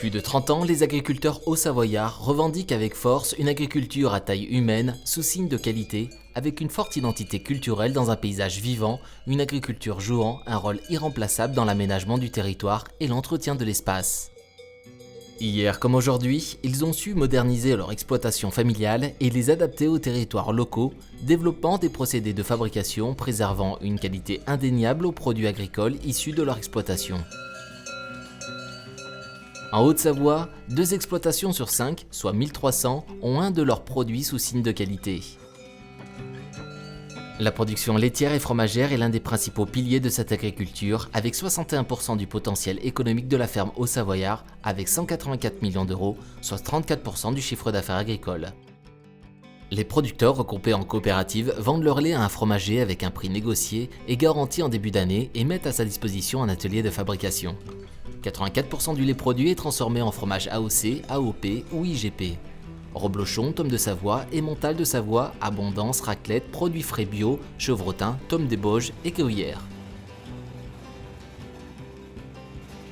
plus de 30 ans, les agriculteurs haut-savoyards revendiquent avec force une agriculture à taille humaine, sous signe de qualité, avec une forte identité culturelle dans un paysage vivant, une agriculture jouant un rôle irremplaçable dans l'aménagement du territoire et l'entretien de l'espace. Hier comme aujourd'hui, ils ont su moderniser leur exploitation familiale et les adapter aux territoires locaux, développant des procédés de fabrication préservant une qualité indéniable aux produits agricoles issus de leur exploitation. En Haute-Savoie, 2 exploitations sur 5, soit 1300, ont un de leurs produits sous signe de qualité. La production laitière et fromagère est l'un des principaux piliers de cette agriculture, avec 61% du potentiel économique de la ferme Haut-Savoyard, avec 184 millions d'euros, soit 34% du chiffre d'affaires agricole. Les producteurs regroupés en coopérative vendent leur lait à un fromager avec un prix négocié et garanti en début d'année et mettent à sa disposition un atelier de fabrication. 84% du lait produit est transformé en fromage AOC, AOP ou IGP. Reblochon, tome de Savoie, Emmental de Savoie, Abondance, raclette, produits frais bio, chevrotin, tome des Bauges et gruyère.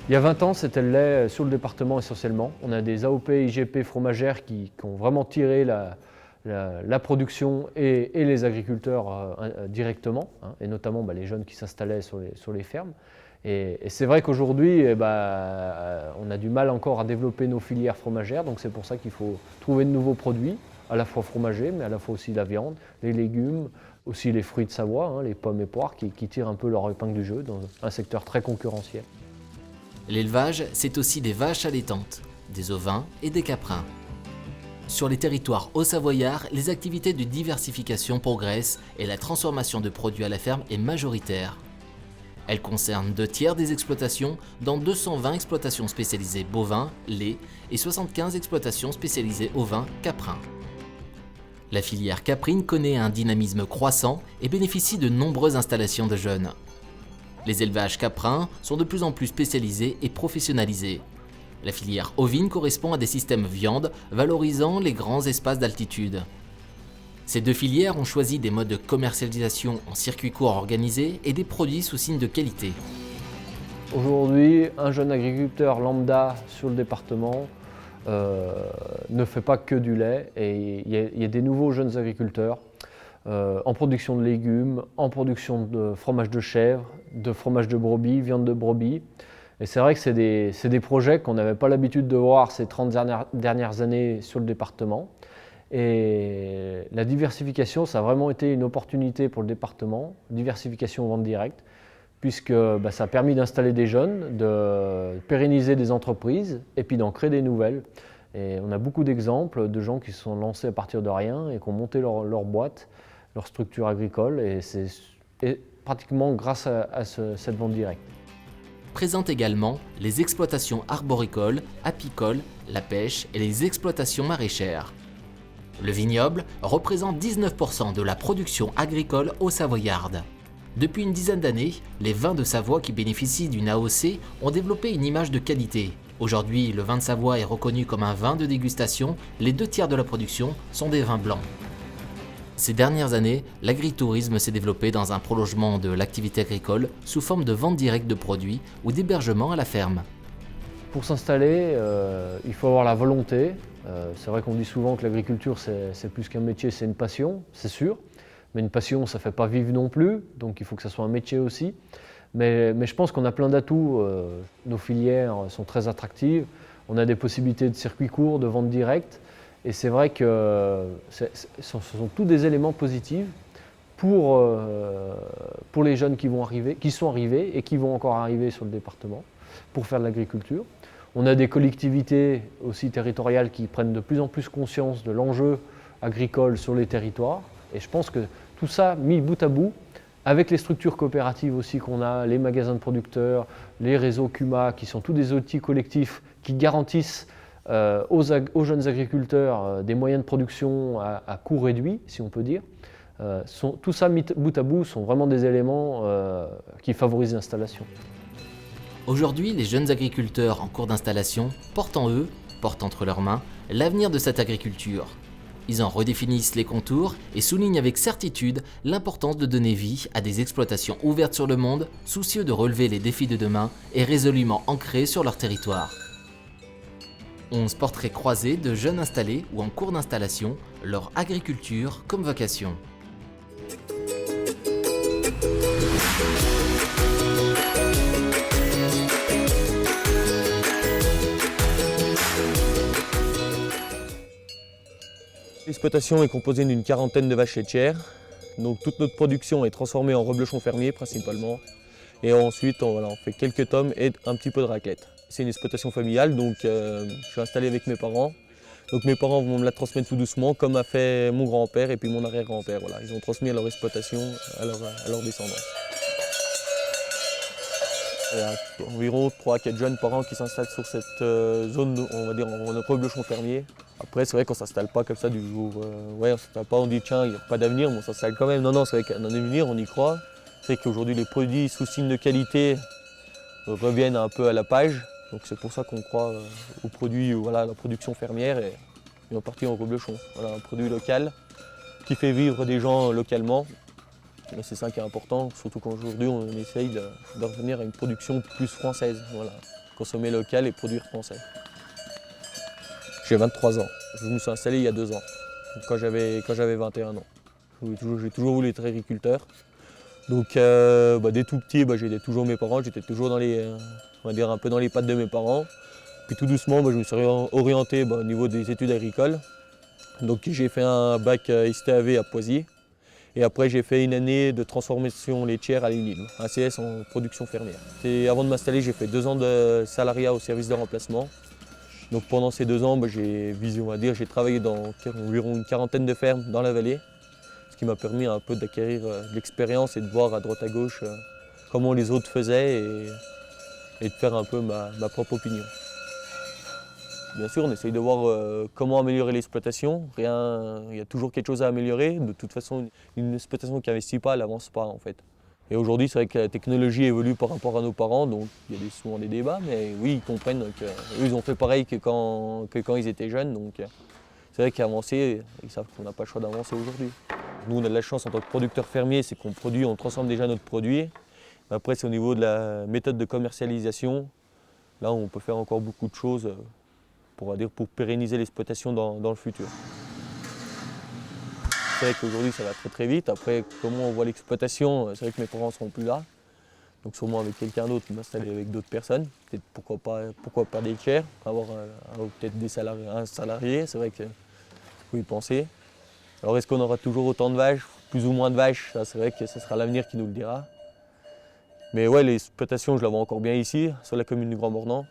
Il y a 20 ans, c'était le lait sur le département essentiellement. On a des AOP, IGP fromagères qui ont vraiment tiré la production et les agriculteurs directement, et notamment les jeunes qui s'installaient sur les fermes. Et c'est vrai qu'aujourd'hui, on a du mal encore à développer nos filières fromagères, donc c'est pour ça qu'il faut trouver de nouveaux produits, à la fois fromagers, mais à la fois aussi la viande, les légumes, aussi les fruits de Savoie, les pommes et poires, qui tirent un peu leur épingle du jeu dans un secteur très concurrentiel. L'élevage, c'est aussi des vaches allaitantes, des ovins et des caprins. Sur les territoires haut-savoyards, les activités de diversification progressent et la transformation de produits à la ferme est majoritaire. Elle concerne 2/3 des exploitations, dans 220 exploitations spécialisées bovins, lait et 75 exploitations spécialisées ovins, caprins. La filière caprine connaît un dynamisme croissant et bénéficie de nombreuses installations de jeunes. Les élevages caprins sont de plus en plus spécialisés et professionnalisés. La filière ovine correspond à des systèmes viande valorisant les grands espaces d'altitude. Ces 2 filières ont choisi des modes de commercialisation en circuit court organisé et des produits sous signe de qualité. Aujourd'hui, un jeune agriculteur lambda sur le département ne fait pas que du lait, et il y a des nouveaux jeunes agriculteurs en production de légumes, en production de fromage de chèvre, de fromage de brebis, viande de brebis. Et c'est vrai que c'est des projets qu'on n'avait pas l'habitude de voir ces 30 dernières années sur le département. Et la diversification, ça a vraiment été une opportunité pour le département, diversification vente directe, puisque ça a permis d'installer des jeunes, de pérenniser des entreprises et puis d'en créer des nouvelles. Et on a beaucoup d'exemples de gens qui se sont lancés à partir de rien et qui ont monté leur boîte, leur structure agricole, et c'est pratiquement grâce à cette vente directe. Présentent également les exploitations arboricoles, apicoles, la pêche et les exploitations maraîchères. Le vignoble représente 19% de la production agricole haut-savoyarde. Depuis une dizaine d'années, les vins de Savoie qui bénéficient d'une AOC ont développé une image de qualité. Aujourd'hui, le vin de Savoie est reconnu comme un vin de dégustation, les 2/3 de la production sont des vins blancs. Ces dernières années, l'agritourisme s'est développé dans un prolongement de l'activité agricole sous forme de vente directe de produits ou d'hébergement à la ferme. Pour s'installer, il faut avoir la volonté. C'est vrai qu'on dit souvent que l'agriculture, c'est plus qu'un métier, c'est une passion, c'est sûr. Mais une passion, ça ne fait pas vivre non plus, donc il faut que ça soit un métier aussi. Mais je pense qu'on a plein d'atouts. Nos filières sont très attractives. On a des possibilités de circuits courts, de vente directe. Et c'est vrai que ce sont tous des éléments positifs pour les jeunes qui sont arrivés et qui vont encore arriver sur le département pour faire de l'agriculture. On a des collectivités aussi territoriales qui prennent de plus en plus conscience de l'enjeu agricole sur les territoires. Et je pense que tout ça, mis bout à bout, avec les structures coopératives aussi qu'on a, les magasins de producteurs, les réseaux CUMA, qui sont tous des outils collectifs qui garantissent aux jeunes agriculteurs des moyens de production à coût réduit, si on peut dire. Tout ça mis bout à bout sont vraiment des éléments qui favorisent l'installation. Aujourd'hui, les jeunes agriculteurs en cours d'installation portent entre leurs mains, l'avenir de cette agriculture. Ils en redéfinissent les contours et soulignent avec certitude l'importance de donner vie à des exploitations ouvertes sur le monde, soucieux de relever les défis de demain et résolument ancrées sur leur territoire. 11 portraits croisés de jeunes installés ou en cours d'installation, leur agriculture comme vocation. L'exploitation est composée d'une quarantaine de vaches laitières. Donc toute notre production est transformée en reblochon fermier principalement. Et ensuite on fait quelques tomes et un petit peu de raclette. C'est une exploitation familiale, donc je suis installé avec mes parents. Donc mes parents vont me la transmettre tout doucement, comme a fait mon grand-père et puis mon arrière-grand-père. Voilà, ils ont transmis à leur exploitation, à leur descendance. Il y a environ 3-4 jeunes par an qui s'installent sur cette zone, on va dire en reblochon fermier. Après c'est vrai qu'on ne s'installe pas comme ça du jour, on ne s'installe pas, on dit tiens il n'y a pas d'avenir, mais on s'installe quand même. Non, c'est vrai qu'il y a un avenir, on y croit. C'est vrai qu'aujourd'hui les produits sous signe de qualité reviennent un peu à la page. Donc c'est pour ça qu'on croit aux produits, voilà, la production fermière et en partie en reblochon. Voilà, un produit local qui fait vivre des gens localement. Et c'est ça qui est important, surtout qu'aujourd'hui on essaye de revenir à une production plus française. Voilà, consommer local et produire français. J'ai 23 ans. Je me suis installé il y a 2 ans, quand j'avais 21 ans. J'ai toujours voulu être agriculteur. Donc dès tout petit, j'aidais toujours mes parents, j'étais toujours dans on va dire un peu dans les pattes de mes parents. Puis tout doucement, je me suis orienté au niveau des études agricoles. Donc j'ai fait un bac STAV à Poisy. Et après j'ai fait une année de transformation laitière à l'UNIL, un CS en production fermière. Et avant de m'installer, j'ai fait 2 ans de salariat au service de remplacement. Donc pendant ces 2 ans, j'ai travaillé dans environ une quarantaine de fermes dans la vallée. Ce qui m'a permis un peu d'acquérir de l'expérience et de voir à droite à gauche comment les autres faisaient et de faire un peu ma propre opinion. Bien sûr, on essaye de voir comment améliorer l'exploitation. Il y a toujours quelque chose à améliorer. De toute façon, une exploitation qui n'investit pas, elle n'avance pas en fait. Et aujourd'hui, c'est vrai que la technologie évolue par rapport à nos parents, donc il y a souvent des débats, mais oui, ils comprennent qu'eux, ils ont fait pareil que quand ils étaient jeunes. Donc c'est vrai qu'avancer, ils savent qu'on n'a pas le choix d'avancer aujourd'hui. Nous, on a de la chance en tant que producteur fermier, c'est qu'on produit, on transforme déjà notre produit. Après, c'est au niveau de la méthode de commercialisation. Là, on peut faire encore beaucoup de choses pour pérenniser l'exploitation dans le futur. C'est vrai qu'aujourd'hui, ça va très très vite. Après, comment on voit l'exploitation, c'est vrai que mes parents ne seront plus là. Donc sûrement avec quelqu'un d'autre, m'installer avec d'autres personnes. Peut-être pourquoi pas des tiers, avoir peut-être un salarié, c'est vrai qu'il faut y penser. Alors est-ce qu'on aura toujours autant de vaches, plus ou moins de vaches? Ça, c'est vrai que ce sera l'avenir qui nous le dira. Mais ouais, l'exploitation, je la vois encore bien ici, sur la commune du Grand Mornan.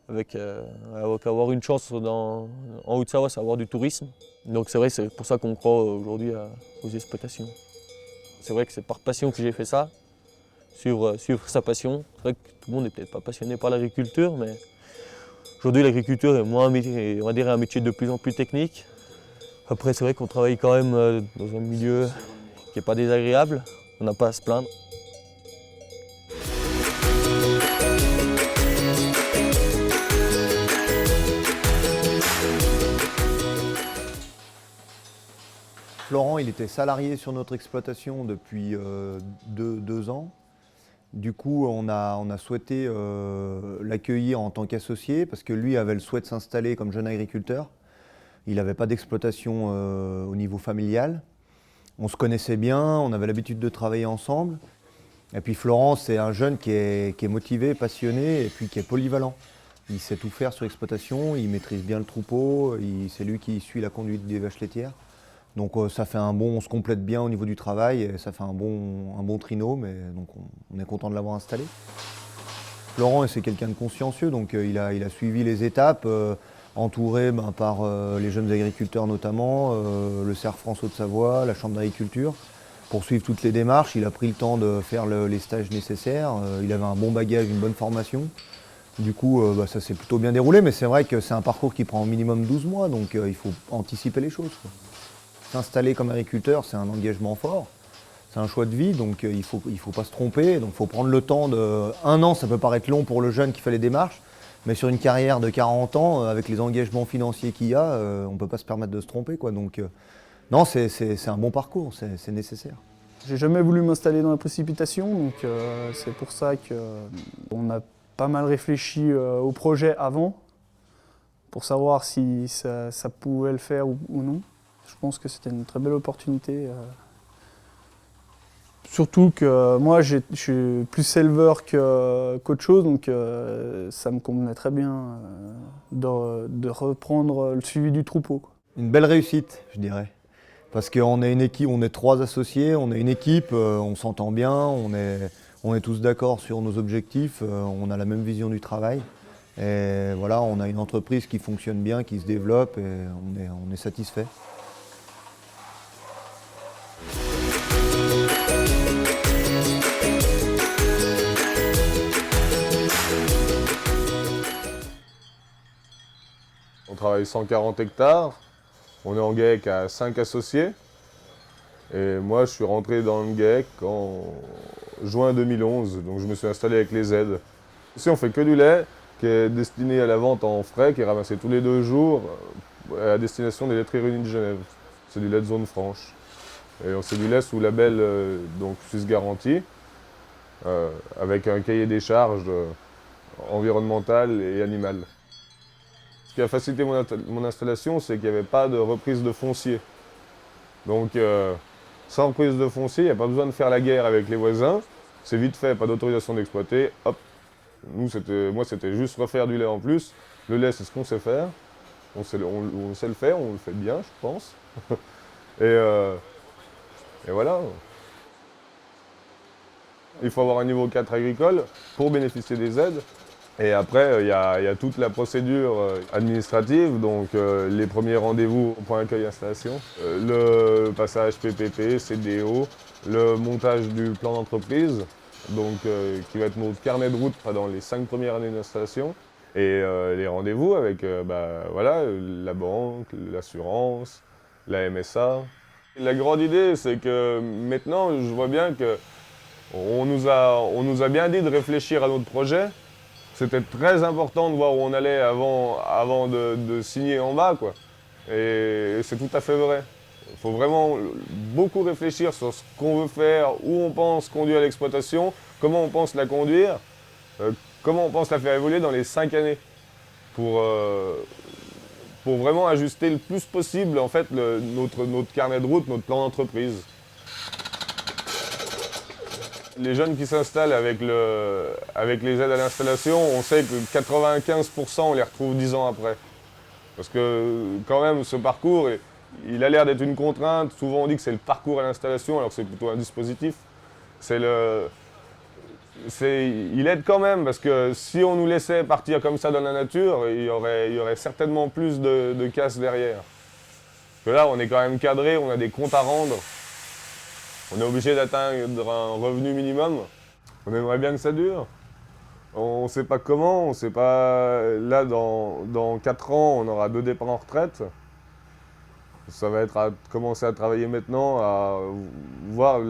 Avec avoir une chance en Haute-Savoie, c'est avoir du tourisme. Donc c'est vrai, c'est pour ça qu'on croit aujourd'hui aux exploitations. C'est vrai que c'est par passion que j'ai fait ça, suivre sa passion. C'est vrai que tout le monde n'est peut-être pas passionné par l'agriculture, mais aujourd'hui l'agriculture est moins on va dire un métier de plus en plus technique. Après c'est vrai qu'on travaille quand même dans un milieu qui n'est pas désagréable, on n'a pas à se plaindre. Florent, il était salarié sur notre exploitation depuis 2 ans. Du coup, on a souhaité l'accueillir en tant qu'associé parce que lui avait le souhait de s'installer comme jeune agriculteur. Il n'avait pas d'exploitation au niveau familial. On se connaissait bien, on avait l'habitude de travailler ensemble. Et puis Florent, c'est un jeune qui est motivé, passionné et puis qui est polyvalent. Il sait tout faire sur l'exploitation, il maîtrise bien le troupeau, c'est lui qui suit la conduite des vaches laitières. Donc ça fait on se complète bien au niveau du travail et ça fait un bon trinôme, mais donc on est content de l'avoir installé. Florent, c'est quelqu'un de consciencieux, donc il a suivi les étapes, entouré par les jeunes agriculteurs notamment, le CERF France Haute-Savoie, la Chambre d'agriculture. Pour suivre toutes les démarches, il a pris le temps de faire les stages nécessaires, il avait un bon bagage, une bonne formation. Du coup, ça s'est plutôt bien déroulé, mais c'est vrai que c'est un parcours qui prend au minimum 12 mois, donc il faut anticiper les choses, quoi. S'installer comme agriculteur, c'est un engagement fort, c'est un choix de vie, donc il faut pas se tromper, donc il faut prendre le temps de... 1 an, ça peut paraître long pour le jeune qui fait les démarches, mais sur une carrière de 40 ans, avec les engagements financiers qu'il y a, on ne peut pas se permettre de se tromper, quoi. Donc non, c'est un bon parcours, c'est nécessaire. J'ai jamais voulu m'installer dans la précipitation, donc c'est pour ça qu'on a pas mal réfléchi au projet avant, pour savoir si ça pouvait le faire ou non. Je pense que c'était une très belle opportunité. Surtout que moi, je suis plus éleveur qu'autre chose, donc ça me convenait très bien de reprendre le suivi du troupeau, quoi. Une belle réussite, je dirais. Parce qu'on est une équipe, on est 3 associés, on est une équipe, on s'entend bien, on est tous d'accord sur nos objectifs, on a la même vision du travail. Et voilà, on a une entreprise qui fonctionne bien, qui se développe et on est satisfait. On travaille 140 hectares, on est en GAEC à 5 associés. Et moi, je suis rentré dans le GAEC en juin 2011, donc je me suis installé avec les aides. Ici, on fait que du lait qui est destiné à la vente en frais, qui est ramassé tous les 2 jours à destination des laiteries réunies de Genève. C'est du lait de zone franche. Et c'est du lait sous label donc Suisse Garantie, avec un cahier des charges environnemental et animal. Ce qui a facilité mon installation, c'est qu'il n'y avait pas de reprise de foncier. Donc, sans reprise de foncier, il n'y a pas besoin de faire la guerre avec les voisins. C'est vite fait, pas d'autorisation d'exploiter. Hop. Moi, c'était juste refaire du lait en plus. Le lait, c'est ce qu'on sait faire. On sait le faire, on le fait bien, je pense. et voilà. Il faut avoir un niveau 4 agricole pour bénéficier des aides. Et après, il y a toute la procédure administrative, donc les premiers rendez-vous au point d'accueil installation, le passage PPP, CDO, le montage du plan d'entreprise, donc qui va être notre carnet de route pendant les 5 premières années d'installation, et les rendez-vous avec voilà, la banque, l'assurance, la MSA. La grande idée, c'est que maintenant, je vois bien qu'on nous a bien dit de réfléchir à notre projet. C'était très important de voir où on allait avant de signer en bas, quoi. Et c'est tout à fait vrai. Il faut vraiment beaucoup réfléchir sur ce qu'on veut faire, où on pense conduire l'exploitation, comment on pense la conduire, comment on pense la faire évoluer dans les 5 années. Pour vraiment ajuster le plus possible en fait, notre carnet de route, notre plan d'entreprise. Les jeunes qui s'installent avec les aides à l'installation, on sait que 95% on les retrouve 10 ans après. Parce que quand même ce parcours, il a l'air d'être une contrainte. Souvent on dit que c'est le parcours à l'installation alors que c'est plutôt un dispositif. Il aide quand même parce que si on nous laissait partir comme ça dans la nature, il y aurait certainement plus de casse derrière. Parce que là on est quand même cadré, on a des comptes à rendre. On est obligé d'atteindre un revenu minimum. On aimerait bien que ça dure. On ne sait pas comment, on sait pas... Là, dans 4 ans, on aura 2 départs en retraite. Ça va être à commencer à travailler maintenant, à voir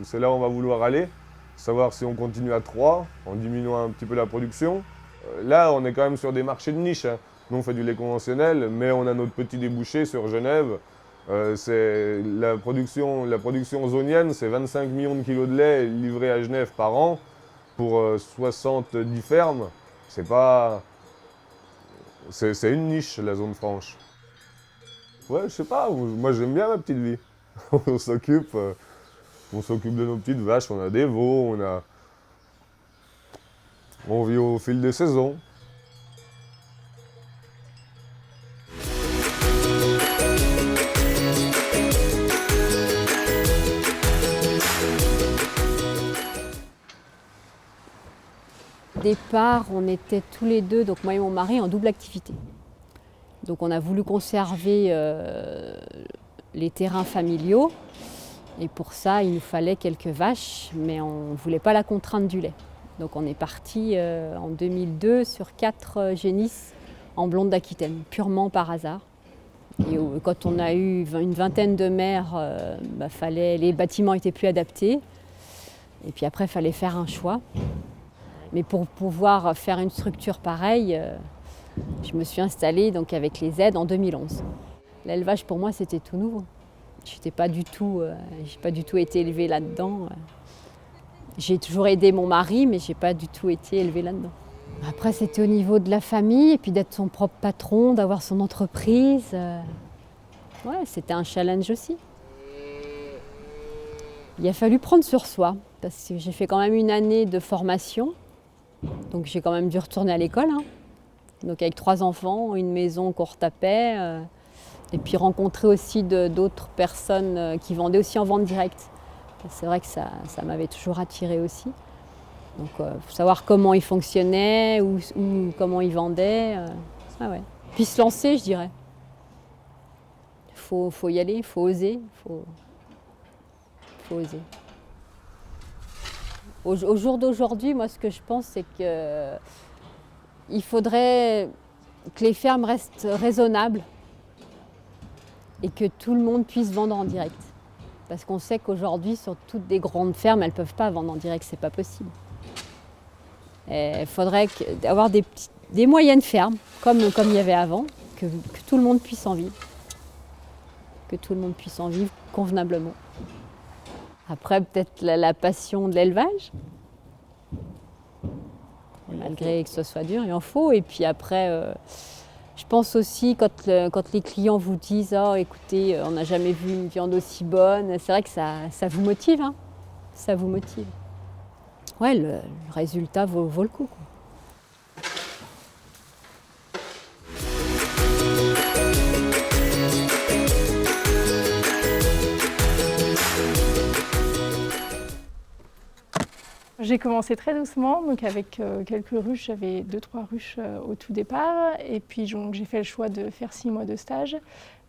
c'est là où on va vouloir aller. Savoir si on continue à 3, en diminuant un petit peu la production. Là, on est quand même sur des marchés de niche, hein. Nous, on fait du lait conventionnel, mais on a notre petit débouché sur Genève. C'est la production zonienne, c'est 25 millions de kilos de lait livrés à Genève par an pour 70 fermes. C'est une niche, la zone franche. Ouais, je sais pas, moi j'aime bien ma petite vie. On s'occupe de nos petites vaches, on a des veaux, on vit au fil des saisons. Au départ, on était tous les deux, donc moi et mon mari, en double activité. Donc on a voulu conserver les terrains familiaux et pour ça il nous fallait quelques vaches, mais on ne voulait pas la contrainte du lait. Donc on est parti en 2002 sur 4 génisses en blonde d'Aquitaine, purement par hasard. Et quand on a eu une vingtaine de mères, les bâtiments étaient plus adaptés. Et puis après, il fallait faire un choix. Mais pour pouvoir faire une structure pareille, je me suis installée donc, avec les aides en 2011. L'élevage, pour moi, c'était tout nouveau. Je n'ai pas du tout été élevée là-dedans. J'ai toujours aidé mon mari, mais je n'ai pas du tout été élevée là-dedans. Après, c'était au niveau de la famille, et puis d'être son propre patron, d'avoir son entreprise. Ouais, c'était un challenge aussi. Il a fallu prendre sur soi, parce que j'ai fait quand même une année de formation. Donc j'ai quand même dû retourner à l'école. Hein. Donc avec 3 enfants, une maison qu'on retapait. Et puis rencontrer aussi d'autres personnes qui vendaient aussi en vente directe. C'est vrai que ça m'avait toujours attirée aussi. Donc faut savoir comment ils fonctionnaient ou comment ils vendaient. Ah ouais. Puis se lancer, je dirais. Faut y aller, il faut oser. Faut oser. Au jour d'aujourd'hui, moi ce que je pense, c'est qu'il faudrait que les fermes restent raisonnables et que tout le monde puisse vendre en direct. Parce qu'on sait qu'aujourd'hui, sur toutes des grandes fermes, elles ne peuvent pas vendre en direct, c'est pas possible. Il faudrait avoir des moyennes fermes, comme il y avait avant, que tout le monde puisse en vivre. Que tout le monde puisse en vivre convenablement. Après, peut-être la passion de l'élevage. Malgré que ce soit dur, il en faut. Et puis après, je pense aussi quand les clients vous disent « Oh, écoutez, on n'a jamais vu une viande aussi bonne », c'est vrai que ça vous motive. Hein. Ça vous motive. Ouais, le résultat vaut le coup. Quoi. J'ai commencé très doucement, donc avec quelques ruches, j'avais 2-3 ruches au tout départ, et puis j'ai fait le choix de faire 6 mois de stage,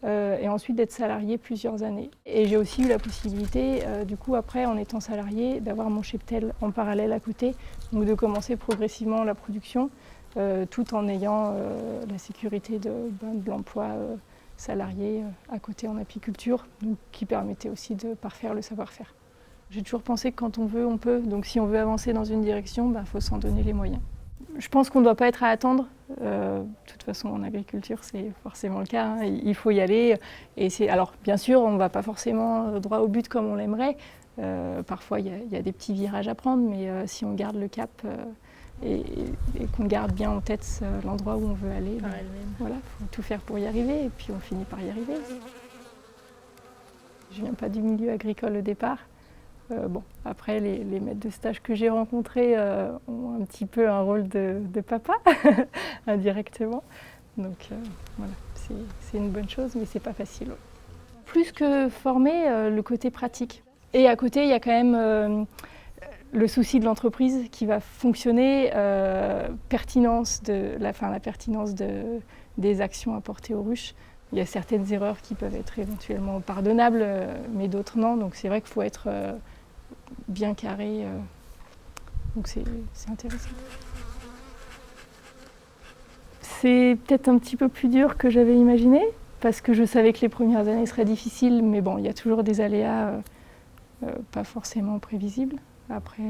et ensuite d'être salarié plusieurs années. Et j'ai aussi eu la possibilité, du coup après en étant salarié, d'avoir mon cheptel en parallèle à côté, donc de commencer progressivement la production, tout en ayant la sécurité de l'emploi salarié à côté en apiculture, donc, qui permettait aussi de parfaire le savoir-faire. J'ai toujours pensé que quand on veut, on peut. Donc si on veut avancer dans une direction, faut s'en donner les moyens. Je pense qu'on ne doit pas être à attendre. De toute façon, en agriculture, c'est forcément le cas. Hein. Il faut y aller. Alors, bien sûr, on ne va pas forcément droit au but comme on l'aimerait. Parfois, il y a des petits virages à prendre, mais si on garde le cap et qu'on garde bien en tête l'endroit où on veut aller, voilà, faut tout faire pour y arriver. Et puis, on finit par y arriver. Je ne viens pas du milieu agricole au départ. Après, les maîtres de stage que j'ai rencontrés ont un petit peu un rôle de papa, indirectement. Donc voilà, c'est une bonne chose, mais c'est pas facile. Plus que former, le côté pratique. Et à côté, il y a quand même le souci de l'entreprise qui va fonctionner, la pertinence des actions apportées aux ruches. Il y a certaines erreurs qui peuvent être éventuellement pardonnables, mais d'autres non. Donc c'est vrai qu'il faut être bien carré. Donc c'est intéressant. C'est peut-être un petit peu plus dur que j'avais imaginé, parce que je savais que les premières années seraient difficiles, mais bon, il y a toujours des aléas pas forcément prévisibles. Après,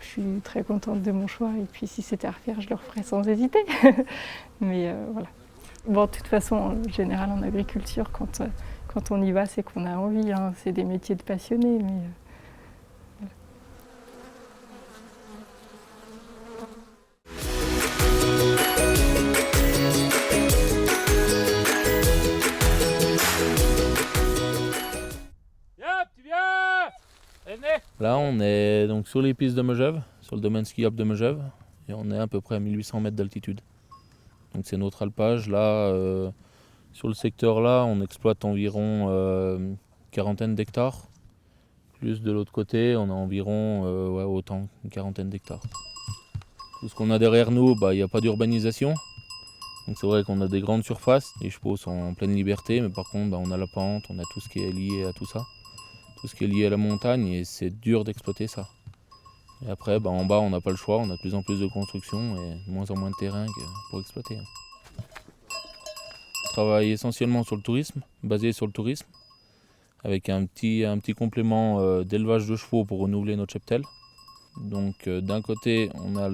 je suis très contente de mon choix, et puis si c'était à refaire, je le referais sans hésiter. Mais voilà. Bon, de toute façon, en général, en agriculture, quand on y va, c'est qu'on a envie. Hein. C'est des métiers de passionnés. Mais, voilà. Là, on est donc sur les pistes de Megève, sur le domaine skiable de Megève, et on est à peu près à 1800 mètres d'altitude. Donc c'est notre alpage. Là, sur le secteur là, on exploite environ quarantaine d'hectares. Plus de l'autre côté, on a environ autant, une quarantaine d'hectares. Tout ce qu'on a derrière nous, il n'y a pas d'urbanisation. Donc c'est vrai qu'on a des grandes surfaces, les chevaux sont en pleine liberté, mais par contre on a la pente, on a tout ce qui est lié à tout ça. Tout ce qui est lié à la montagne, et c'est dur d'exploiter ça. Et après, en bas, on n'a pas le choix, on a de plus en plus de construction et de moins en moins de terrain pour exploiter. On travaille essentiellement sur le tourisme, basé sur le tourisme, avec un petit complément d'élevage de chevaux pour renouveler notre cheptel. Donc d'un côté, on a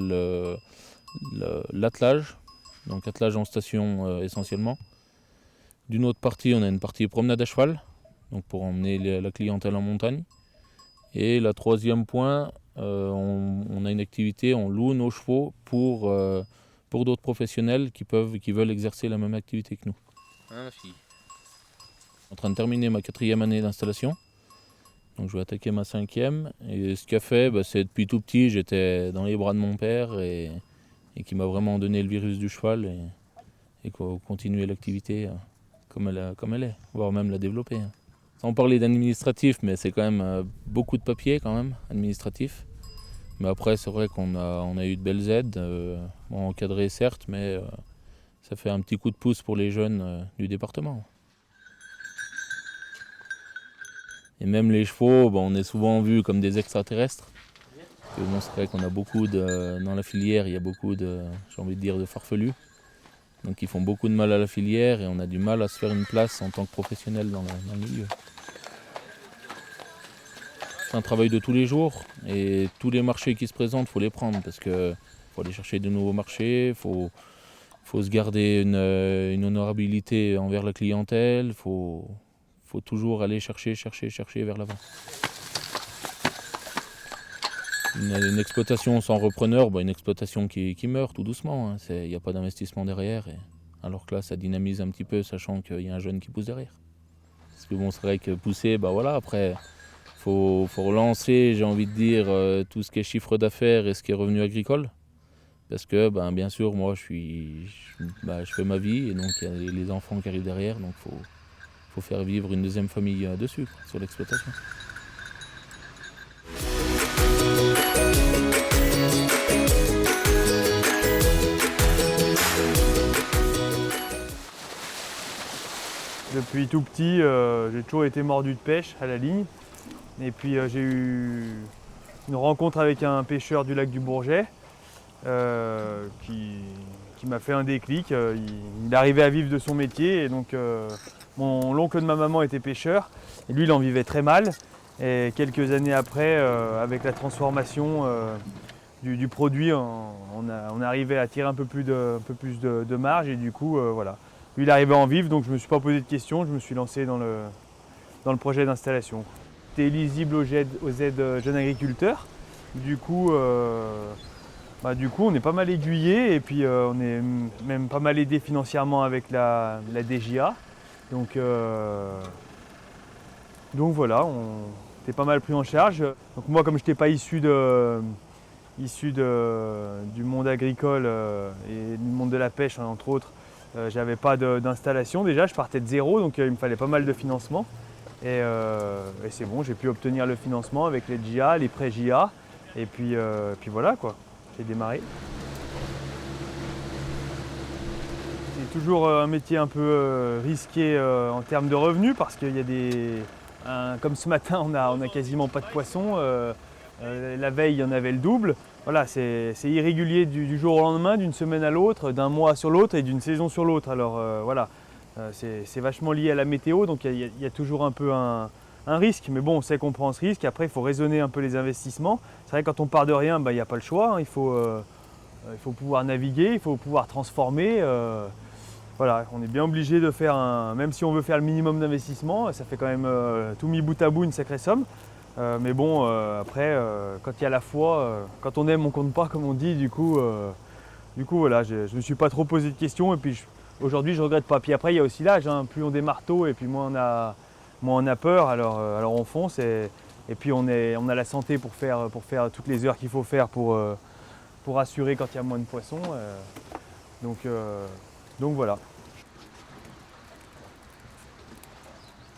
l'attelage, donc attelage en station essentiellement. D'une autre partie, on a une partie promenade à cheval, donc pour emmener la clientèle en montagne. Et la troisième point, on a une activité, on loue nos chevaux pour pour d'autres professionnels qui veulent exercer la même activité que nous. Hein, fille. Je suis en train de terminer ma 4e année d'installation. Donc je vais attaquer ma 5e. Et ce qu'a fait, c'est depuis tout petit, j'étais dans les bras de mon père et qui m'a vraiment donné le virus du cheval et continuer l'activité comme elle est, voire même la développer. Sans parler d'administratif, mais c'est quand même beaucoup de papiers quand même, administratif. Mais après, c'est vrai qu'on a eu de belles aides, encadrées certes, mais ça fait un petit coup de pouce pour les jeunes du département. Et même les chevaux, on est souvent vus comme des extraterrestres. C'est vrai qu'on a beaucoup dans la filière, il y a beaucoup de farfelus. Donc ils font beaucoup de mal à la filière et on a du mal à se faire une place en tant que professionnel dans le milieu. C'est un travail de tous les jours et tous les marchés qui se présentent, il faut les prendre parce qu'il faut aller chercher de nouveaux marchés, il faut se garder une honorabilité envers la clientèle, il faut toujours aller chercher vers l'avant. Une exploitation sans repreneur, une exploitation qui meurt tout doucement, il n'y a pas d'investissement derrière. Alors que là, ça dynamise un petit peu, sachant qu'il y a un jeune qui pousse derrière. Parce que c'est vrai que pousser, après, faut relancer, j'ai envie de dire, tout ce qui est chiffre d'affaires et ce qui est revenu agricole. Parce que, bien sûr, moi, je fais ma vie et donc il y a les enfants qui arrivent derrière, donc faut faire vivre une deuxième famille dessus, sur l'exploitation. Depuis tout petit, j'ai toujours été mordu de pêche à la ligne. Et puis j'ai eu une rencontre avec un pêcheur du lac du Bourget qui m'a fait un déclic. Il arrivait à vivre de son métier et donc l'oncle de ma maman était pêcheur et lui il en vivait très mal. Et quelques années après, avec la transformation du produit, on arrivait à tirer un peu plus de marge et du coup voilà. Lui il arrivait à en vivre donc je ne me suis pas posé de questions, je me suis lancé dans le projet d'installation. C'était éligible aux aides jeunes agriculteurs. Du coup, on est pas mal aiguillé et puis on est même pas mal aidé financièrement avec la DGA. Donc voilà, on était pas mal pris en charge. Donc moi, comme je n'étais pas issu du monde agricole et du monde de la pêche, entre autres, j'avais pas d'installation déjà, je partais de zéro, donc il me fallait pas mal de financement. Et c'est bon, j'ai pu obtenir le financement avec les GIA, les prêts GIA, et puis voilà quoi, j'ai démarré. C'est toujours un métier un peu risqué en termes de revenus parce qu'il y a comme ce matin on a quasiment pas de poissons, la veille il y en avait le double. Voilà, c'est irrégulier du jour au lendemain, d'une semaine à l'autre, d'un mois sur l'autre et d'une saison sur l'autre. Alors voilà. C'est vachement lié à la météo, donc il y a toujours un peu un risque, mais bon, on sait qu'on prend ce risque. Après, il faut raisonner un peu les investissements. C'est vrai que quand on part de rien, il n'y a pas le choix. Il faut pouvoir naviguer, il faut pouvoir transformer. Voilà, on est bien obligé de faire même si on veut faire le minimum d'investissement, ça fait quand même tout mis bout à bout une sacrée somme. Mais bon, après, quand il y a la foi, quand on aime, on compte pas, comme on dit. Du coup voilà, je ne me suis pas trop posé de questions et puis aujourd'hui, je ne regrette pas. Puis après, il y a aussi l'âge. Plus on démarre tôt et puis moins on a peur. Alors on fonce et puis on a la santé pour faire toutes les heures qu'il faut faire pour assurer quand il y a moins de poissons. Donc voilà.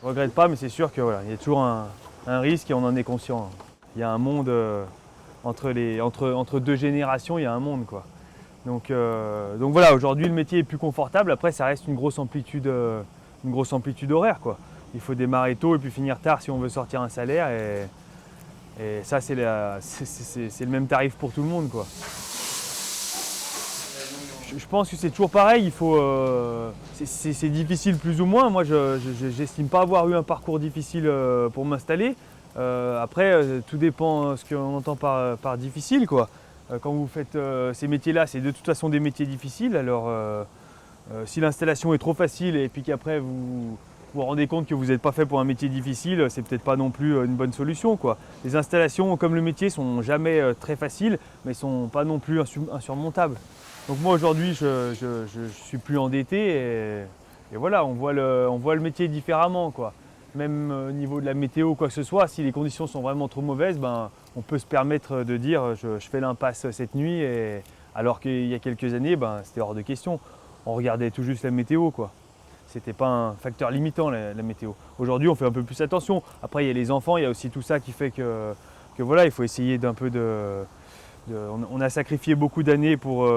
Je ne regrette pas, mais c'est sûr qu'il y a toujours un risque et on en est conscient. Il y a un monde entre deux générations, il y a un monde quoi. Donc voilà, aujourd'hui le métier est plus confortable, après ça reste une grosse amplitude horaire quoi. Il faut démarrer tôt et puis finir tard si on veut sortir un salaire et ça c'est le même tarif pour tout le monde quoi. Je pense que c'est toujours pareil, c'est difficile plus ou moins. Moi j'estime pas avoir eu un parcours difficile pour m'installer. Après tout dépend ce qu'on entend par difficile quoi. Quand vous faites ces métiers-là, c'est de toute façon des métiers difficiles. Alors, si l'installation est trop facile et puis qu'après vous vous rendez compte que vous n'êtes pas fait pour un métier difficile, c'est peut-être pas non plus une bonne solution, quoi. Les installations, comme le métier, sont jamais très faciles, mais sont pas non plus insurmontables. Donc moi aujourd'hui, je suis plus endetté et voilà, on voit le métier différemment, quoi. Même au niveau de la météo ou quoi que ce soit, si les conditions sont vraiment trop mauvaises, ben, on peut se permettre de dire je fais l'impasse cette nuit, alors qu'il y a quelques années, ben, c'était hors de question. On regardait tout juste la météo, quoi. C'était pas un facteur limitant, la météo. Aujourd'hui, on fait un peu plus attention. Après, il y a les enfants, il y a aussi tout ça qui fait que voilà, il faut essayer d'un peu on a sacrifié beaucoup d'années pour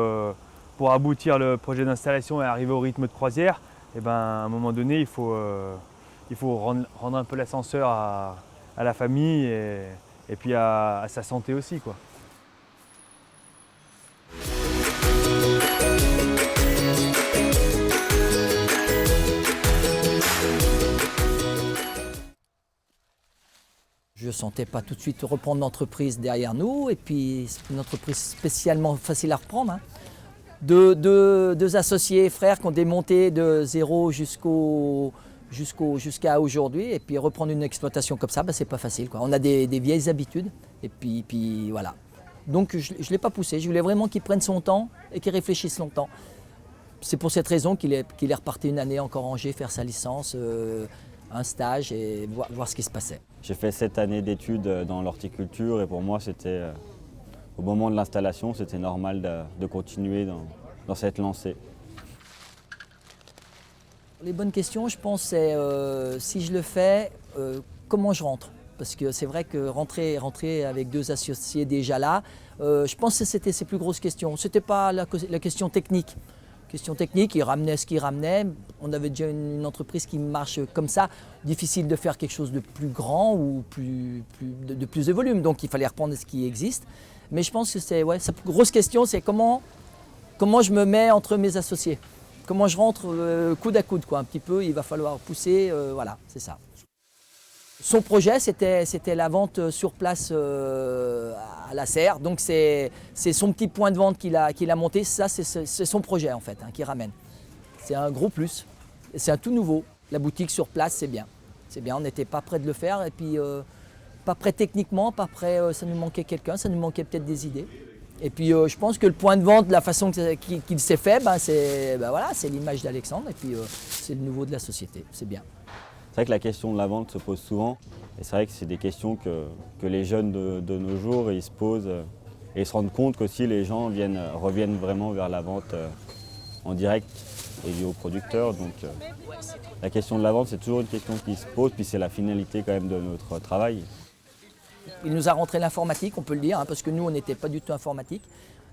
aboutir le projet d'installation et arriver au rythme de croisière. Et ben, à un moment donné, il faut rendre un peu l'ascenseur à la famille et puis à sa santé aussi, quoi. Je ne sentais pas tout de suite reprendre l'entreprise derrière nous, et puis c'est une entreprise spécialement facile à reprendre. Hein. Deux associés frères qui ont démonté de zéro jusqu'à aujourd'hui, et puis reprendre une exploitation comme ça, ben, c'est pas facile, quoi. On a des vieilles habitudes, et puis voilà. Donc je ne l'ai pas poussé, je voulais vraiment qu'il prenne son temps et qu'il réfléchisse longtemps. C'est pour cette raison qu'il est reparti une année encore en Angers faire sa licence, un stage et voir ce qui se passait. J'ai fait 7 années d'études dans l'horticulture et pour moi, c'était, au moment de l'installation, c'était normal de continuer dans cette lancée. Les bonnes questions, je pense, c'est si je le fais, comment je rentre? Parce que c'est vrai que rentrer avec 2 associés déjà là, je pense que c'était ses plus grosses questions. Ce n'était pas la question technique. Question technique, il ramenait ce qu'il ramenait. On avait déjà une entreprise qui marche comme ça. Difficile de faire quelque chose de plus grand ou de plus de volume. Donc il fallait reprendre ce qui existe. Mais je pense que sa plus grosse question, c'est comment je me mets entre mes associés. Comment je rentre coude à coude, quoi. Un petit peu, il va falloir pousser, voilà, c'est ça. Son projet, c'était la vente sur place à la serre. Donc c'est son petit point de vente qu'il a monté. Ça, c'est son projet en fait, hein, qu'il ramène. C'est un gros plus. C'est un tout nouveau. La boutique sur place, c'est bien. C'est bien, on n'était pas prêt de le faire. Et puis, pas prêt techniquement, pas prêt, ça nous manquait quelqu'un, ça nous manquait peut-être des idées. Et puis je pense que le point de vente, la façon qu'il s'est fait, c'est l'image d'Alexandre. Et puis c'est le nouveau de la société. C'est bien. C'est vrai que la question de la vente se pose souvent, et c'est vrai que c'est des questions que les jeunes de nos jours ils se posent, et ils se rendent compte qu'aussi les gens reviennent vraiment vers la vente en direct et liée au producteur. Donc la question de la vente, c'est toujours une question qui se pose, puis c'est la finalité quand même de notre travail. Il nous a rentré l'informatique, on peut le dire, hein, parce que nous on n'était pas du tout informatique.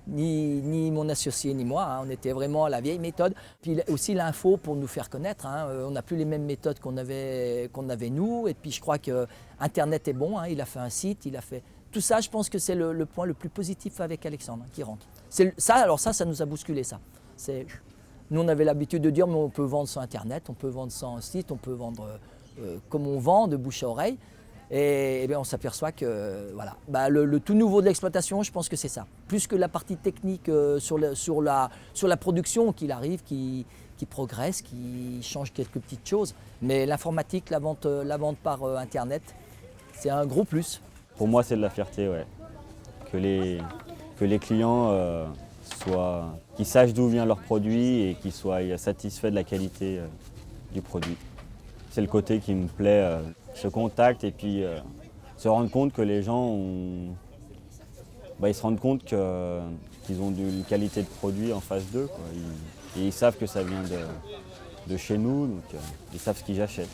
Ni mon associé ni moi, hein. On était vraiment à la vieille méthode. Puis aussi l'info pour nous faire connaître, hein. On n'a plus les mêmes méthodes qu'on avait nous. Et puis je crois que Internet est bon, hein. Il a fait un site, il a fait... Tout ça, je pense que c'est le point le plus positif avec Alexandre, hein, qui rentre. Ça nous a bousculé ça. Nous on avait l'habitude de dire mais on peut vendre sur Internet, on peut vendre sans site, on peut vendre comme on vend, de bouche à oreille. Et bien on s'aperçoit que voilà, le tout nouveau de l'exploitation, je pense que c'est ça. Plus que la partie technique sur la production qu'il arrive, qui progresse, qui change quelques petites choses. Mais l'informatique, la vente par Internet, c'est un gros plus. Pour moi, c'est de la fierté, ouais. Que les clients qu'ils sachent d'où vient leur produit et qu'ils soient satisfaits de la qualité du produit. C'est le côté qui me plaît. Ce contact et puis se rendre compte que les gens ils se rendent compte qu'ils ont une qualité de produit en face d'eux, quoi. Ils savent que ça vient de chez nous, donc ils savent ce qu'ils achètent.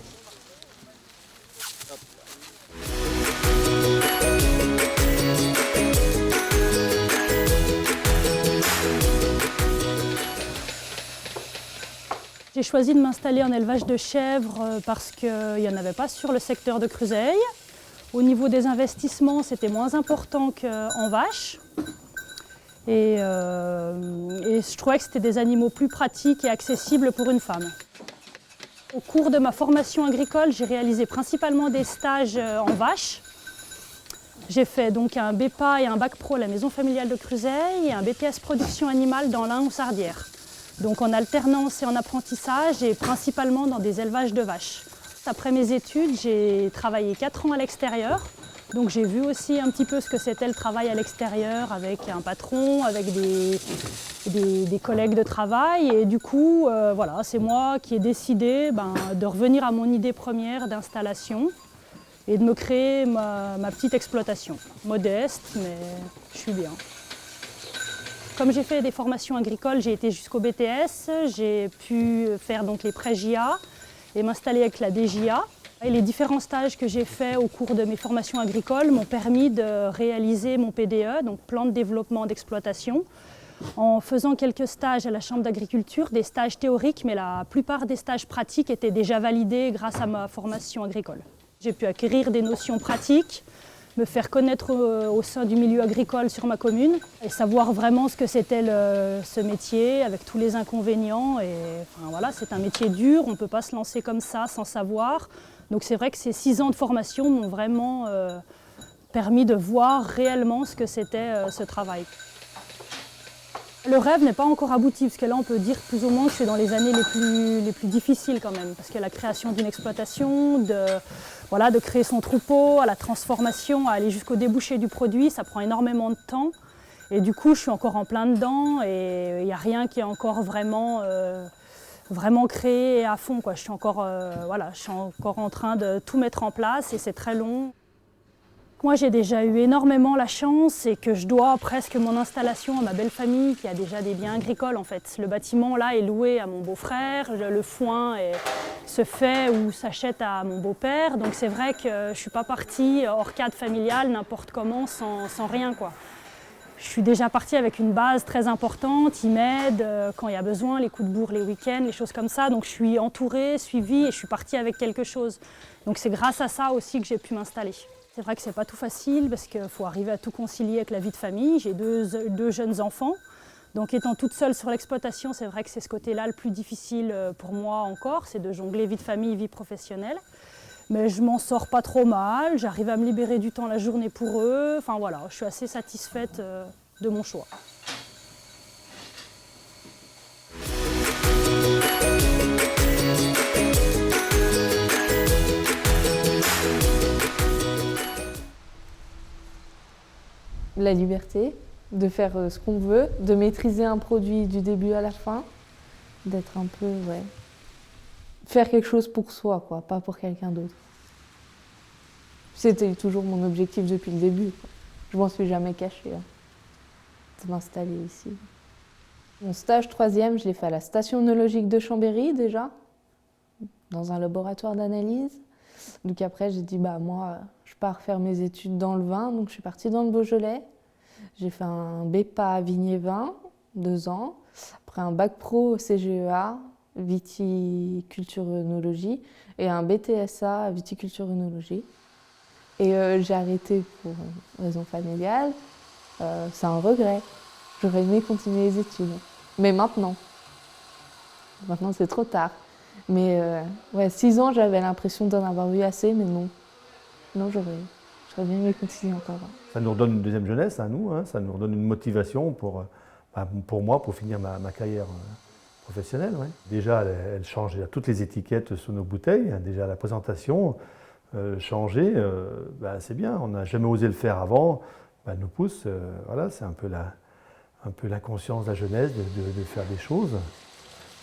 J'ai choisi de m'installer en élevage de chèvres parce qu'il n'y en avait pas sur le secteur de Creuseuil. Au niveau des investissements, c'était moins important qu'en vaches. Et je trouvais que c'était des animaux plus pratiques et accessibles pour une femme. Au cours de ma formation agricole, j'ai réalisé principalement des stages en vaches. J'ai fait donc un BEPA et un Bac Pro à la maison familiale de Creuseuil et un BTS production animale dans l'Ain aux Sardières. Donc en alternance et en apprentissage et principalement dans des élevages de vaches. Après mes études, j'ai travaillé 4 ans à l'extérieur. Donc j'ai vu aussi un petit peu ce que c'était le travail à l'extérieur avec un patron, avec des collègues de travail. Et du coup, voilà, c'est moi qui ai décidé de revenir à mon idée première d'installation et de me créer ma petite exploitation. Modeste, mais je suis bien. Comme j'ai fait des formations agricoles, j'ai été jusqu'au BTS. J'ai pu faire donc les pré-JA et m'installer avec la DJA. Et les différents stages que j'ai faits au cours de mes formations agricoles m'ont permis de réaliser mon PDE, donc plan de développement d'exploitation, en faisant quelques stages à la Chambre d'agriculture, des stages théoriques, mais la plupart des stages pratiques étaient déjà validés grâce à ma formation agricole. J'ai pu acquérir des notions pratiques, me faire connaître au sein du milieu agricole sur ma commune et savoir vraiment ce que c'était ce métier avec tous les inconvénients. Et, enfin, voilà, c'est un métier dur, on ne peut pas se lancer comme ça sans savoir. Donc c'est vrai que ces 6 ans de formation m'ont vraiment permis de voir réellement ce que c'était ce travail. Le rêve n'est pas encore abouti, parce que là on peut dire plus ou moins que je suis dans les années les plus difficiles quand même, parce que la création d'une exploitation, de créer son troupeau, à la transformation, à aller jusqu'au débouché du produit, ça prend énormément de temps. Et du coup je suis encore en plein dedans et il n'y a rien qui est encore vraiment créé à fond, quoi. Je suis encore en train de tout mettre en place et c'est très long. Moi, j'ai déjà eu énormément la chance et que je dois presque mon installation à ma belle famille qui a déjà des biens agricoles en fait. Le bâtiment là est loué à mon beau-frère, le foin se fait ou s'achète à mon beau-père. Donc c'est vrai que je ne suis pas partie hors cadre familial, n'importe comment, sans rien, quoi. Je suis déjà partie avec une base très importante, ils m'aident quand il y a besoin, les coups de bourre les week-ends, les choses comme ça. Donc je suis entourée, suivie et je suis partie avec quelque chose. Donc c'est grâce à ça aussi que j'ai pu m'installer. C'est vrai que c'est pas tout facile parce qu'il faut arriver à tout concilier avec la vie de famille. J'ai deux jeunes enfants. Donc étant toute seule sur l'exploitation, c'est vrai que c'est ce côté-là le plus difficile pour moi encore, c'est de jongler vie de famille, vie professionnelle. Mais je m'en sors pas trop mal, j'arrive à me libérer du temps la journée pour eux. Enfin voilà, je suis assez satisfaite de mon choix. La liberté, de faire ce qu'on veut, de maîtriser un produit du début à la fin, d'être un peu, faire quelque chose pour soi, quoi, pas pour quelqu'un d'autre. C'était toujours mon objectif depuis le début, quoi. Je m'en suis jamais cachée, de m'installer ici. Mon stage 3e, je l'ai fait à la station œnologique de Chambéry déjà, dans un laboratoire d'analyse. Donc après, j'ai dit, moi, je pars faire mes études dans le vin, donc je suis partie dans le Beaujolais. J'ai fait un BEPA vigné-vin, 2 ans, après un bac pro CGEA, viticulture-œnologie, et un BTSA, viticulture-œnologie. Et j'ai arrêté pour raison familiale. C'est un regret. J'aurais aimé continuer les études. Mais maintenant c'est trop tard. Mais 6 ans, j'avais l'impression d'en avoir eu assez, mais non. Non, j'aurais bien aimé continuer encore. Ça nous redonne une deuxième jeunesse à nous, ça nous redonne une motivation pour moi, pour finir ma carrière professionnelle. Ouais. Déjà, elle change toutes les étiquettes sur nos bouteilles, déjà la présentation, changer, c'est bien. On n'a jamais osé le faire avant, elle nous pousse, c'est un peu l'inconscience de la jeunesse de faire des choses.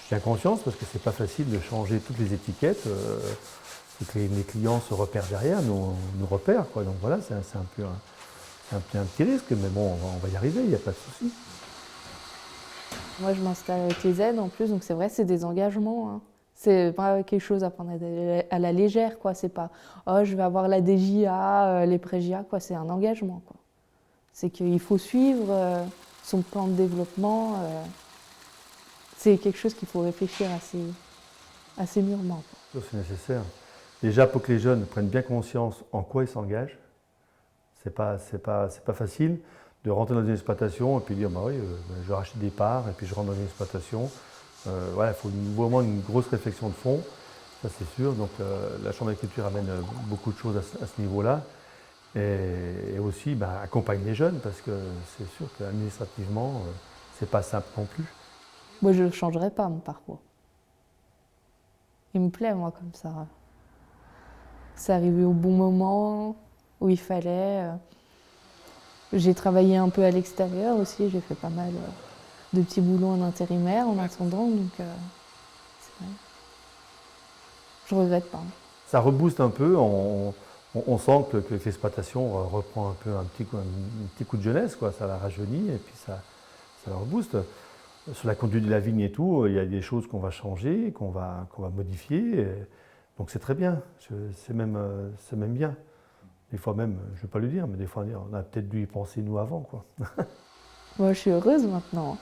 J'ai conscience parce que c'est pas facile de changer toutes les étiquettes. Que les clients se repèrent derrière, nous repèrent, quoi. Donc voilà, c'est un petit risque, mais bon, on va y arriver, il n'y a pas de souci. Moi, je m'installe avec les aides en plus, donc c'est vrai, c'est des engagements. C'est pas quelque chose à prendre à la légère, quoi. C'est pas je vais avoir la DJA, les pré-JA, quoi. C'est un engagement, quoi. C'est qu'il faut suivre son plan de développement. C'est quelque chose qu'il faut réfléchir assez mûrement, quoi. C'est nécessaire. Déjà, pour que les jeunes prennent bien conscience en quoi ils s'engagent, c'est pas facile de rentrer dans une exploitation et puis dire je rachète des parts et puis je rentre dans une exploitation. Il faut vraiment une grosse réflexion de fond, ça c'est sûr. Donc la Chambre d'agriculture amène beaucoup de choses à ce niveau-là et aussi accompagne les jeunes parce que c'est sûr qu'administrativement, c'est pas simple non plus. Moi, je ne changerai pas mon parcours. Il me plaît, moi, comme ça. C'est arrivé au bon moment, où il fallait. J'ai travaillé un peu à l'extérieur aussi, j'ai fait pas mal de petits boulots en intérimaire en attendant, donc c'est vrai. Je regrette pas. Ça rebooste un peu, on sent que l'exploitation reprend un peu un petit coup de jeunesse, quoi. Ça la rajeunit et puis ça la rebooste. Sur la conduite de la vigne et tout, il y a des choses qu'on va changer, qu'on va modifier, donc c'est très bien, c'est même bien. Des fois même, je ne vais pas le dire, mais des fois on a peut-être dû y penser nous avant, quoi. Moi je suis heureuse maintenant.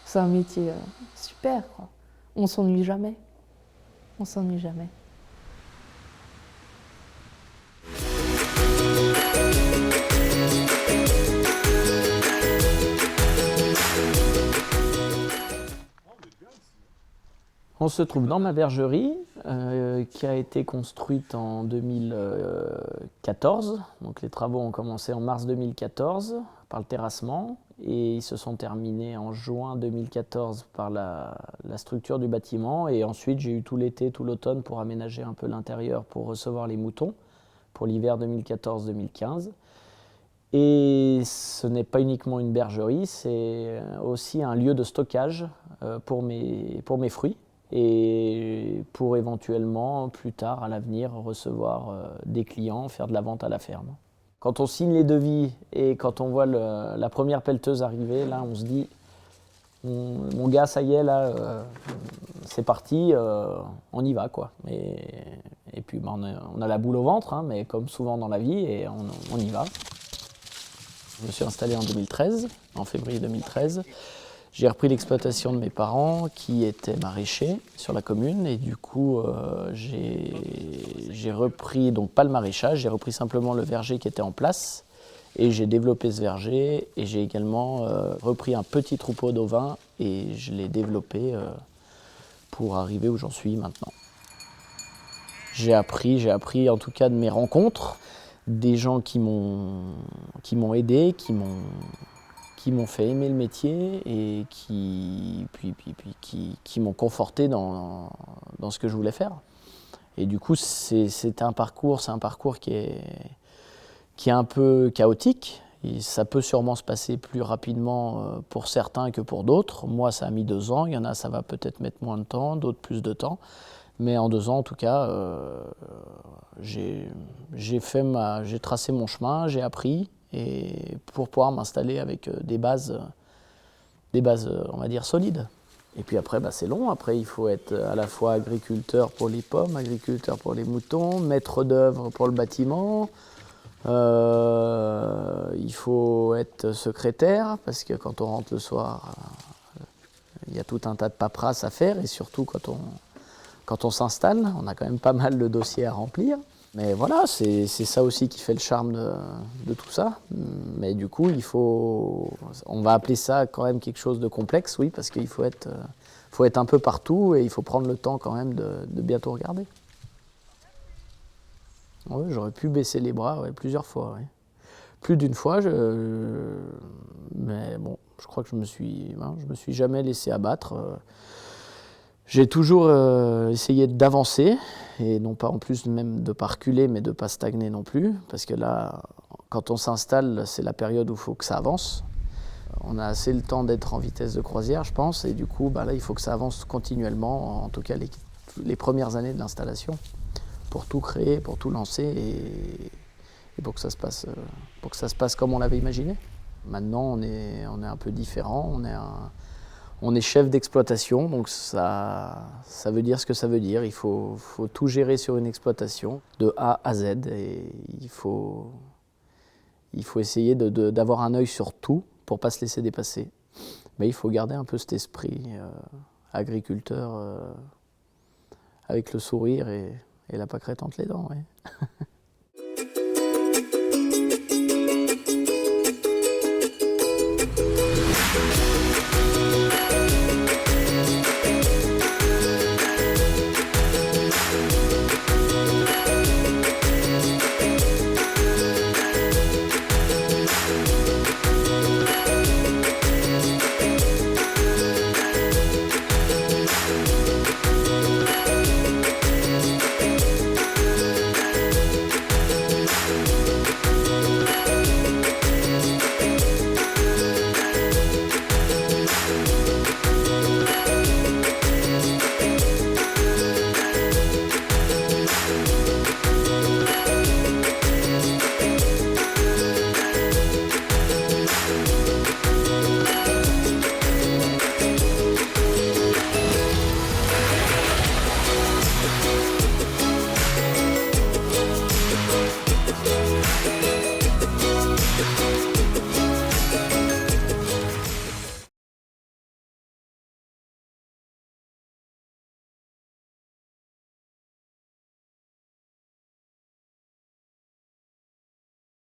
C'est un métier super, quoi. On s'ennuie jamais. On s'ennuie jamais. On se trouve dans ma bergerie qui a été construite en 2014. Donc les travaux ont commencé en mars 2014 par le terrassement et ils se sont terminés en juin 2014 par la structure du bâtiment. Et ensuite j'ai eu tout l'été, tout l'automne pour aménager un peu l'intérieur pour recevoir les moutons pour l'hiver 2014-2015. Et ce n'est pas uniquement une bergerie, c'est aussi un lieu de stockage pour mes fruits. Et pour éventuellement, plus tard, à l'avenir, recevoir des clients, faire de la vente à la ferme. Quand on signe les devis et quand on voit la première pelleteuse arriver, là, on se dit, mon gars, ça y est, là, c'est parti, on y va, quoi. Et puis, on a la boule au ventre, hein, mais comme souvent dans la vie, et on y va. Je me suis installé en 2013, en février 2013. J'ai repris l'exploitation de mes parents qui étaient maraîchers sur la commune et du coup j'ai repris, donc pas le maraîchage, j'ai repris simplement le verger qui était en place et j'ai développé ce verger et j'ai également repris un petit troupeau d'ovins et je l'ai développé pour arriver où j'en suis maintenant. J'ai appris en tout cas de mes rencontres, des gens qui m'ont aidé, qui m'ont fait aimer le métier et qui m'ont conforté dans ce que je voulais faire. Et du coup, c'est un parcours qui est un peu chaotique. Et ça peut sûrement se passer plus rapidement pour certains que pour d'autres. Moi, ça a mis 2 ans. Il y en a, ça va peut-être mettre moins de temps, d'autres plus de temps. Mais en 2 ans, en tout cas, j'ai tracé mon chemin, j'ai appris. Et pour pouvoir m'installer avec des bases, on va dire, solides. Et puis après, c'est long. Après, il faut être à la fois agriculteur pour les pommes, agriculteur pour les moutons, maître d'œuvre pour le bâtiment. Il faut être secrétaire, parce que quand on rentre le soir, il y a tout un tas de paperasses à faire. Et surtout, quand on s'installe, on a quand même pas mal de dossiers à remplir. Mais voilà, c'est ça aussi qui fait le charme de tout ça. Mais du coup, on va appeler ça quand même quelque chose de complexe, oui, parce qu'il faut être un peu partout et il faut prendre le temps quand même de bien tout regarder. Ouais, j'aurais pu baisser les bras plusieurs fois. Ouais. Plus d'une fois, mais bon, je crois que je me suis jamais laissé abattre. J'ai toujours essayé d'avancer, et non pas en plus même de ne pas reculer, mais de ne pas stagner non plus, parce que là, quand on s'installe, c'est la période où il faut que ça avance. On a assez le temps d'être en vitesse de croisière, je pense, et du coup, là, il faut que ça avance continuellement, en tout cas les premières années de l'installation, pour tout créer, pour tout lancer, et pour que ça se passe comme on l'avait imaginé. Maintenant, on est un peu différent, on est chef d'exploitation, donc ça veut dire ce que ça veut dire. Il faut tout gérer sur une exploitation, de A à Z. Et il faut essayer d'avoir un œil sur tout pour ne pas se laisser dépasser. Mais il faut garder un peu cet esprit agriculteur avec le sourire et la pâquerette entre les dents. Ouais.